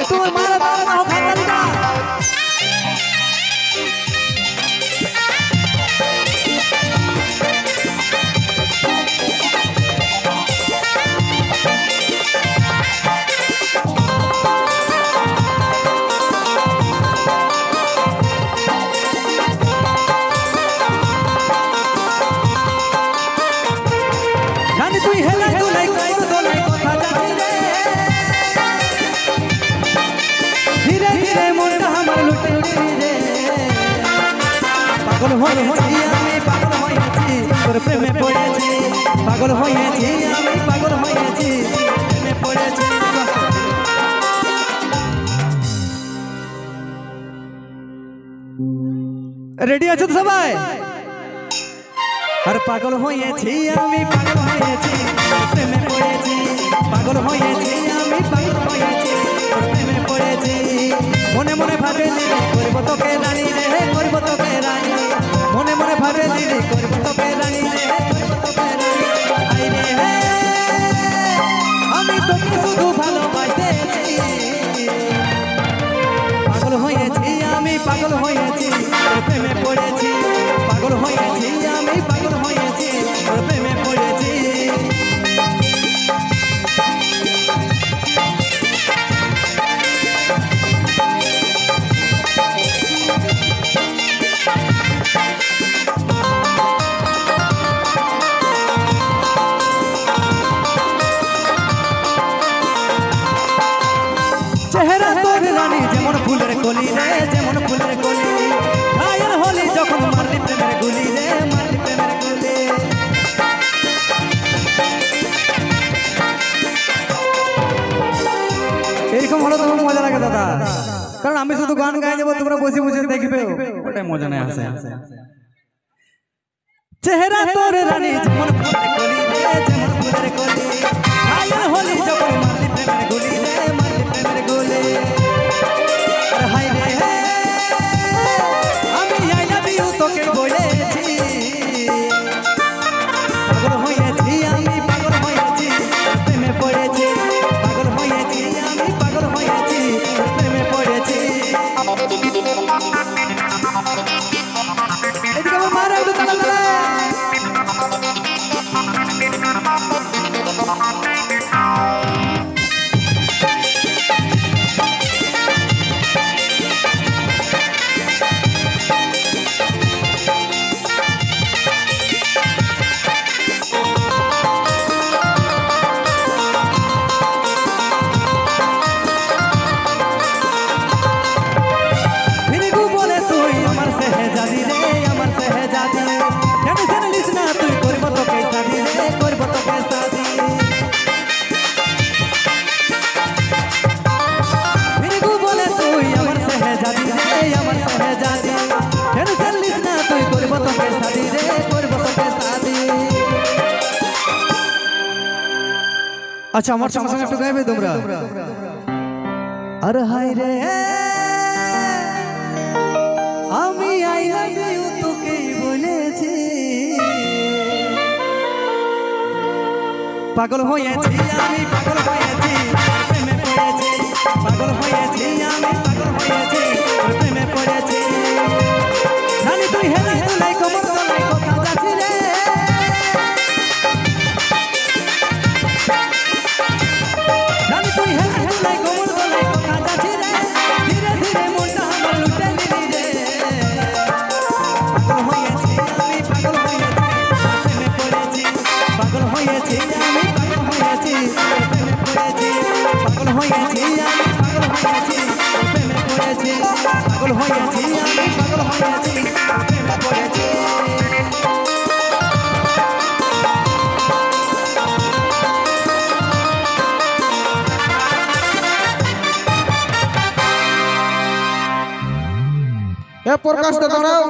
তোমার মারা দাও না খাতালিটা রানী তুই হেলাই দুলাই কর দোলাই কথা জানি রে ধীরে ধীরে মনটা আমার লুটে রে পাগল হয়েছি আমি পাগল হয়েছি তোর প্রেমে পড়েছি পাগল হয়েছি আমি পাগল হয়েছি প্রেমে পড়েছি রেডি আছো তো সবাই আর পাগল হয়েছি আমি পাগল হয়েছি প্রেমে পড়েছি পাগল হয়েছি আমি পাগল হয়েছি প্রেমে পড়েছি মনে মনে ভাবে করব তোকে রানী রে করব তোকে রানী মনে মনে ভাবে করব তোকে রানী রে করব তোকে রানী আই রে আমি তোকে শুধু ভালোবাসেছি পাগল হয়েছি আমি পাগল হয়েছি প্রেমে পড়েছি পাগল হয়েছি আমি পাগল হয়েছি প্রেমে পড়েছি চেহারা তোর রানী যেমন ফুলের কলি রে যেমন ফুলের কলি গায়ের হলি যখন মারলি প্রেমের গুলি রে মারলি প্রেমের গুলি এরকম হলো তখন মজা লাগে দাদা কারণ আমি শুধু গান গাই যাবো তোমরা বসে বসে দেখবে ওটাই মজা নেই আসে চেহারা তোর রানী যেমন ফুলের কলি রে যেমন ফুলের কলি গায়ের হলি যখন মারলি প্রেমের গুলি রে মারলি প্রেমের গুলি হাই রে আমি আই লাভ ইউ তোকে বলেছি পাগল হয়েছি আমি পাগল হয়েছি প্রেমে পড়েছি পাগল হয়েছি আমি পাগল হয়েছি প্রেমে পড়েছি এদিকে আমার মারা একটু তালা তালা আচ্ছা আমার সঙ্গে একটু গাইবে তোমরা আরে হাই রে আমি আই লাভ ইউ তোকে বলেছি পাগল হয়েছি আমি পাগল হয়েছি প্রেমে পড়েছি পাগল হয়েছি আমি পাগল হয়েছি প্রেমে পড়েছি রানী তুই হেলে হেলে কমর দোলাই কথা যাচ্ছি রে রানী তুই হেলে হেলে কমর দোলাই কথা যাচ্ছি রে ধীরে ধীরে মনটা আমার লুটে নিলি রে পাগল হয়েছি আমি পাগল হয়েছি প্রেমে পড়েছি পাগল হয়েছি আমি পাগল হয়েছি প্রেমে পড়েছি পাগল হয়েছি আমি পাগল হয়েছি প্রেমে পড়েছি পাগল হয়েছি আমি পাগল হয়েছি প্রেমে পড়েছি এ প্রকাশ দাঁড়াও।